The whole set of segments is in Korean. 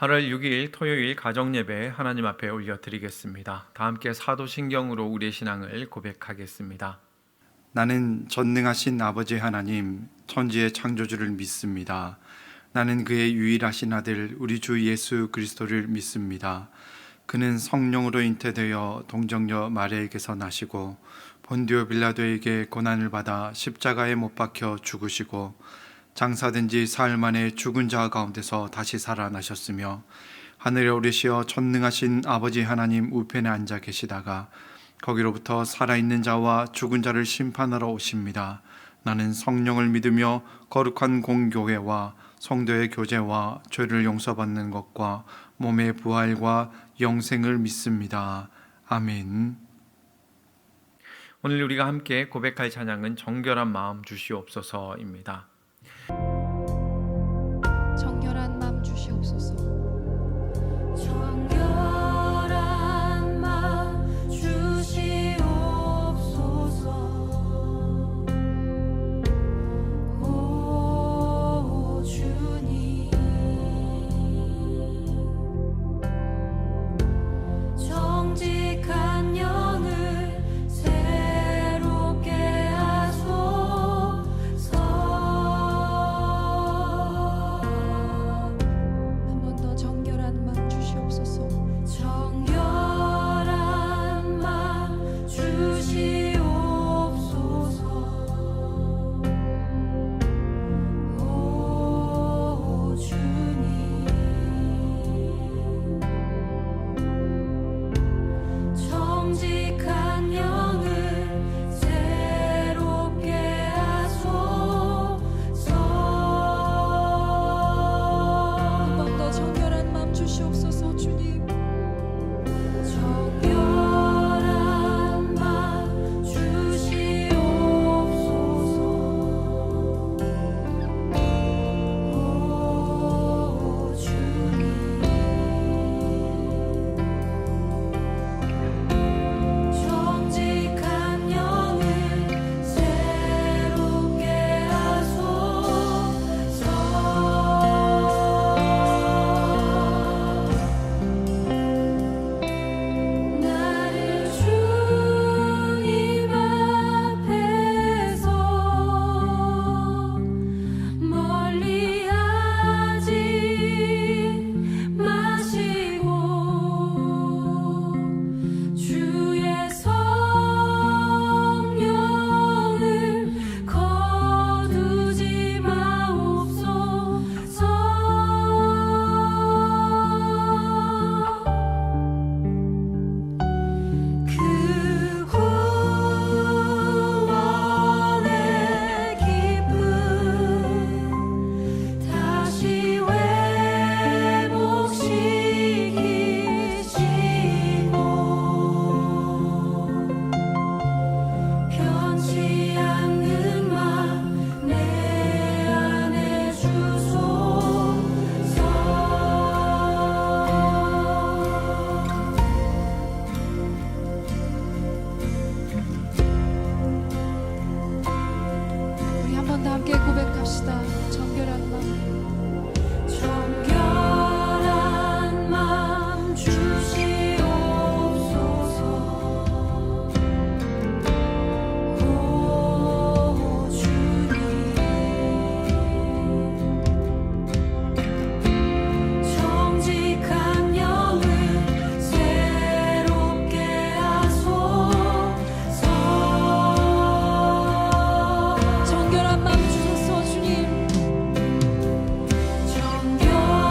8월 6일 토요일 가정예배 하나님 앞에 올려드리겠습니다. 다 함께 사도신경으로 우리의 신앙을 고백하겠습니다. 나는 전능하신 아버지 하나님, 천지의 창조주를 믿습니다. 나는 그의 유일하신 아들 우리 주 예수 그리스도를 믿습니다. 그는 성령으로 잉태되어 동정녀 마리아에게서 나시고 본디오 빌라도에게 고난을 받아 십자가에 못 박혀 죽으시고 장사된 지 사흘 만에 죽은 자 가운데서 다시 살아나셨으며 하늘에 오르시어 전능하신 아버지 하나님 우편에 앉아 계시다가 거기로부터 살아있는 자와 죽은 자를 심판하러 오십니다. 나는 성령을 믿으며 거룩한 공교회와 성도의 교제와 죄를 용서받는 것과 몸의 부활과 영생을 믿습니다. 아멘. 오늘 우리가 함께 고백할 찬양은 정결한 마음 주시옵소서입니다. 정결한 마음 주시옵소서. 정결한 마음 주시옵소서. 오 주님, 정직한 영을 새롭게 하소서. 한 번 더 정결한 마음 주시옵소서. 정결한 마음 주시옵소서. 오 주님, 정직한 영을 새롭게 하소서. 한 번 더 정결한 마음 주시옵소서. 주님, 정결한 마음 주시옵소서. 오 주님, 정직한 영을 새롭게 하소서. 나를 주님 앞에서 멀리하지 마시고 주의 성령을 거두지 마옵소서. 그 구원의 기쁨 다시 회복시키시고 변치 않는 맘 내 안에 주소서. 우리 한 번 더 함께 고백합시다. 정결한 마음. 정결한 마음 주시옵소서. 오 주님, 정직한 영을 새롭게 하소서. 정결한 마음 주소서. 주님, 정결한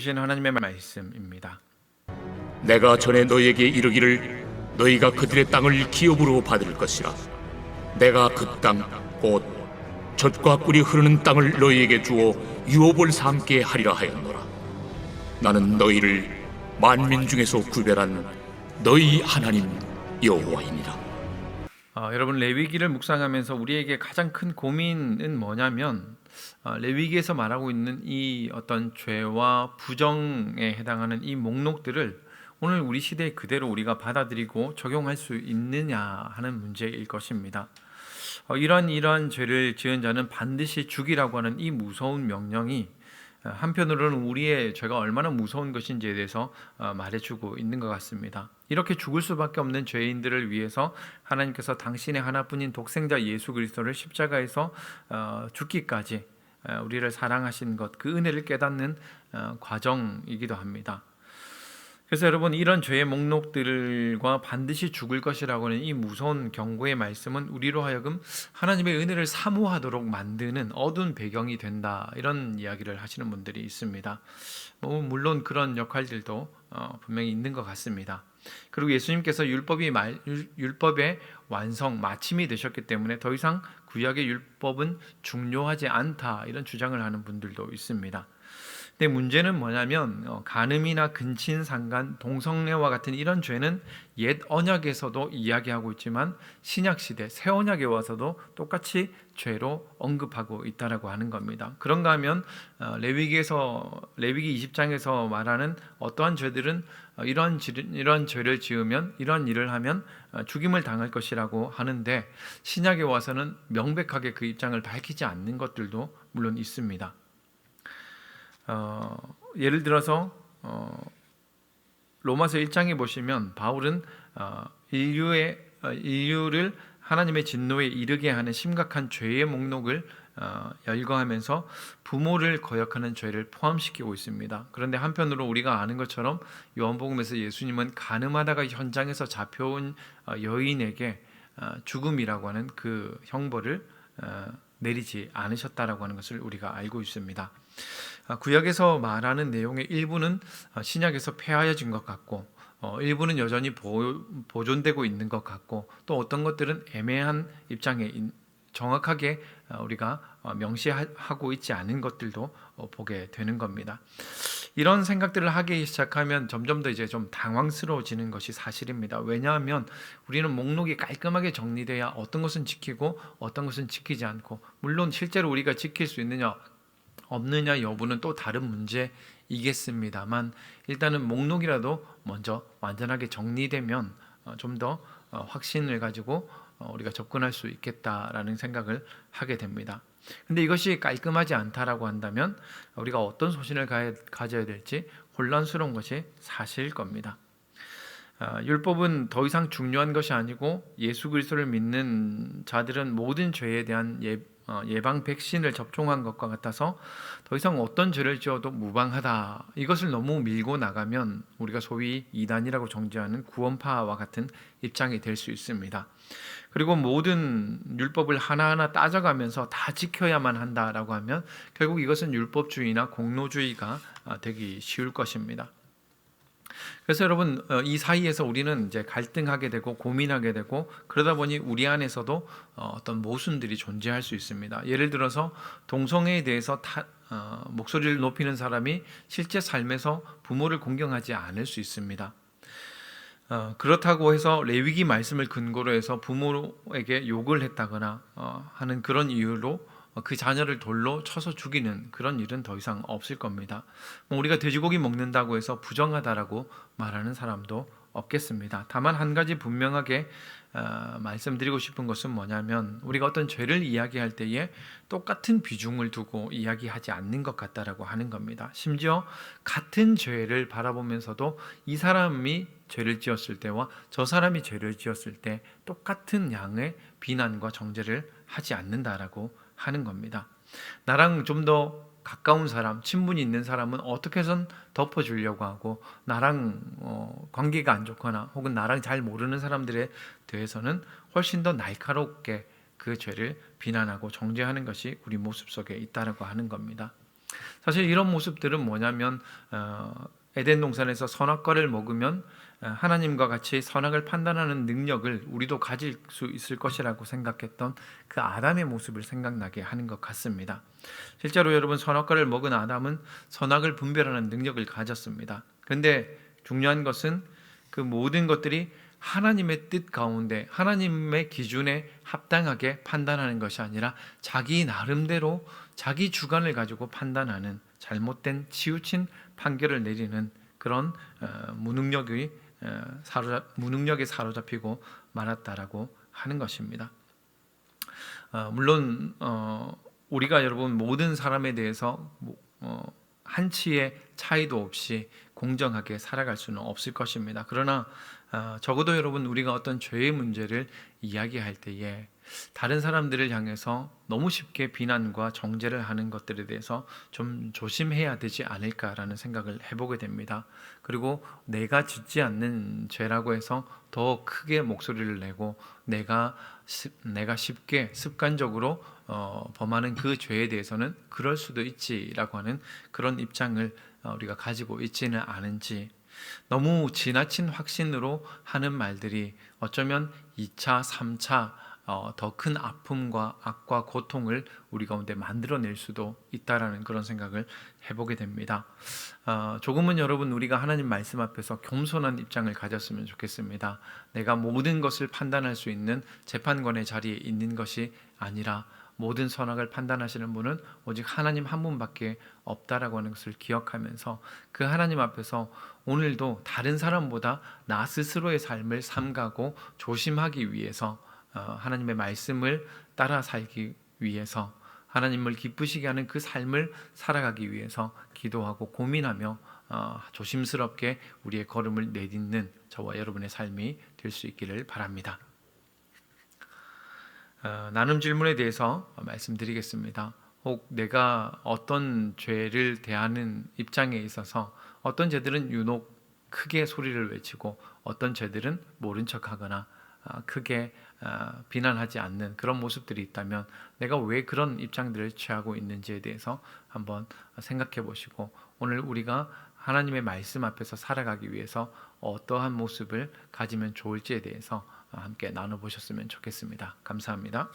주신 하나님의 말씀입니다. 내가 전에 너희에게 이르기를 너희가 그들의 땅을 기업으로 받을 것이라. 내가 그 땅 곧 젖과 꿀이 흐르는 땅을 너희에게 주어 유업을 삼게 하리라 하였노라. 나는 너희를 만민 중에서 구별한 너희 하나님 여호와이니라. 여러분, 레위기를 묵상하면서 우리에게 가장 큰 고민은 뭐냐면 레위기에서 말하고 있는 이 어떤 죄와 부정에 해당하는 이 목록들을 오늘 우리 시대에 그대로 우리가 받아들이고 적용할 수 있느냐 하는 문제일 것입니다. 이러한 죄를 지은 자는 반드시 죽이라고 하는 이 무서운 명령이 한편으로는 우리의 죄가 얼마나 무서운 것인지에 대해서 말해주고 있는 것 같습니다. 이렇게 죽을 수밖에 없는 죄인들을 위해서 하나님께서 당신의 하나뿐인 독생자 예수 그리스도를 십자가에서 죽기까지 우리를 사랑하신 것, 그 은혜를 깨닫는 과정이기도 합니다. 그래서 여러분, 이런 죄의 목록들과 반드시 죽을 것이라고 하는 이 무서운 경고의 말씀은 우리로 하여금 하나님의 은혜를 사모하도록 만드는 어두운 배경이 된다, 이런 이야기를 하시는 분들이 있습니다. 물론 그런 역할들도 분명히 있는 것 같습니다. 그리고 예수님께서 율법의 완성, 마침이 되셨기 때문에 더 이상 구약의 율법은 중요하지 않다, 이런 주장을 하는 분들도 있습니다. 근데 문제는 뭐냐면 간음이나 근친상간, 동성애와 같은 이런 죄는 옛 언약에서도 이야기하고 있지만 신약시대 새 언약에 와서도 똑같이 죄로 언급하고 있다라고 하는 겁니다. 그런가 하면 레위기 20장에서 말하는 어떠한 죄들은 이런 죄를 지으면, 이런 일을 하면 죽임을 당할 것이라고 하는데 신약에 와서는 명백하게 그 입장을 밝히지 않는 것들도 물론 있습니다. 예를 들어서 로마서 1장에 보시면 바울은 인류를 하나님의 진노에 이르게 하는 심각한 죄의 목록을 열거하면서 부모를 거역하는 죄를 포함시키고 있습니다. 그런데 한편으로 우리가 아는 것처럼 요한복음에서 예수님은 간음하다가 현장에서 잡혀온 여인에게 죽음이라고 하는 그 형벌을 내리지 않으셨다라고 하는 것을 우리가 알고 있습니다. 구약에서 말하는 내용의 일부는 신약에서 폐하여진 것 같고 일부는 여전히 보존되고 있는 것 같고 또 어떤 것들은 애매한 입장에 정확하게 우리가 명시하고 있지 않은 것들도 보게 되는 겁니다. 이런 생각들을 하기 시작하면 점점 더 이제 좀 당황스러워지는 것이 사실입니다. 왜냐하면 우리는 목록이 깔끔하게 정리돼야 어떤 것은 지키고 어떤 것은 지키지 않고, 물론 실제로 우리가 지킬 수 있느냐 없느냐 여부는 또 다른 문제이겠습니다만 일단은 목록이라도 먼저 완전하게 정리되면 좀 더 확신을 가지고 우리가 접근할 수 있겠다라는 생각을 하게 됩니다. 근데 이것이 깔끔하지 않다라고 한다면 우리가 어떤 소신을 가져야 될지 혼란스러운 것이 사실일 겁니다. 율법은 더 이상 중요한 것이 아니고 예수 그리스도를 믿는 자들은 모든 죄에 대한 예방 백신을 접종한 것과 같아서 더 이상 어떤 죄를 지어도 무방하다, 이것을 너무 밀고 나가면 우리가 소위 이단이라고 정죄하는 구원파와 같은 입장이 될 수 있습니다. 그리고 모든 율법을 하나하나 따져가면서 다 지켜야만 한다라고 하면 결국 이것은 율법주의나 공로주의가 되기 쉬울 것입니다. 그래서 여러분, 이 사이에서 우리는 이제 갈등하게 되고 고민하게 되고 그러다 보니 우리 안에서도 어떤 모순들이 존재할 수 있습니다. 예를 들어서 동성애에 대해서 목소리를 높이는 사람이 실제 삶에서 부모를 공경하지 않을 수 있습니다. 그렇다고 해서 레위기 말씀을 근거로 해서 부모에게 욕을 했다거나 하는 그런 이유로 그 자녀를 돌로 쳐서 죽이는 그런 일은 더 이상 없을 겁니다. 우리가 돼지고기 먹는다고 해서 부정하다라고 말하는 사람도 없겠습니다. 다만 한 가지 분명하게 말씀드리고 싶은 것은 뭐냐면 우리가 어떤 죄를 이야기할 때에 똑같은 비중을 두고 이야기하지 않는 것 같다라고 하는 겁니다. 심지어 같은 죄를 바라보면서도 이 사람이 죄를 지었을 때와 저 사람이 죄를 지었을 때 똑같은 양의 비난과 정죄를 하지 않는다라고 하는 겁니다. 나랑 좀 더 가까운 사람, 친분이 있는 사람은 어떻게 해선 덮어주려고 하고 나랑 관계가 안 좋거나 혹은 나랑 잘 모르는 사람들에 대해서는 훨씬 더 날카롭게 그 죄를 비난하고 정죄하는 것이 우리 모습 속에 있다라고 하는 겁니다. 사실 이런 모습들은 뭐냐면 에덴 동산에서 선악과를 먹으면 하나님과 같이 선악을 판단하는 능력을 우리도 가질 수 있을 것이라고 생각했던 그 아담의 모습을 생각나게 하는 것 같습니다. 실제로 여러분, 선악과를 먹은 아담은 선악을 분별하는 능력을 가졌습니다. 그런데 중요한 것은 그 모든 것들이 하나님의 뜻 가운데 하나님의 기준에 합당하게 판단하는 것이 아니라 자기 나름대로 자기 주관을 가지고 판단하는 잘못된 치우친 판결을 내리는 그런 무능력에 사로잡히고 말았다라고 하는 것입니다. 물론 우리가 여러분 모든 사람에 대해서 한치의 차이도 없이 공정하게 살아갈 수는 없을 것입니다. 그러나 적어도 여러분, 우리가 어떤 죄의 문제를 이야기할 때에 다른 사람들을 향해서 너무 쉽게 비난과 정죄를 하는 것들에 대해서 좀 조심해야 되지 않을까라는 생각을 해보게 됩니다. 그리고 내가 짓지 않는 죄라고 해서 더 크게 목소리를 내고 내가 쉽게 습관적으로 범하는 그 죄에 대해서는 그럴 수도 있지라고 하는 그런 입장을 우리가 가지고 있지는 않은지, 너무 지나친 확신으로 하는 말들이 어쩌면 2차, 3차 더 큰 아픔과 악과 고통을 우리 가운데 만들어낼 수도 있다라는 그런 생각을 해보게 됩니다. 조금은 여러분, 우리가 하나님 말씀 앞에서 겸손한 입장을 가졌으면 좋겠습니다. 내가 모든 것을 판단할 수 있는 재판관의 자리에 있는 것이 아니라 모든 선악을 판단하시는 분은 오직 하나님 한 분밖에 없다라고 하는 것을 기억하면서 그 하나님 앞에서 오늘도 다른 사람보다 나 스스로의 삶을 삼가고 조심하기 위해서, 하나님의 말씀을 따라 살기 위해서, 하나님을 기쁘시게 하는 그 삶을 살아가기 위해서 기도하고 고민하며 조심스럽게 우리의 걸음을 내딛는 저와 여러분의 삶이 될 수 있기를 바랍니다. 나눔 질문에 대해서 말씀드리겠습니다. 혹 내가 어떤 죄를 대하는 입장에 있어서 어떤 죄들은 유독 크게 소리를 외치고 어떤 죄들은 모른 척하거나 크게 비난하지 않는 그런 모습들이 있다면 내가 왜 그런 입장들을 취하고 있는지에 대해서 한번 생각해 보시고, 오늘 우리가 하나님의 말씀 앞에서 살아가기 위해서 어떠한 모습을 가지면 좋을지에 대해서 함께 나눠보셨으면 좋겠습니다. 감사합니다.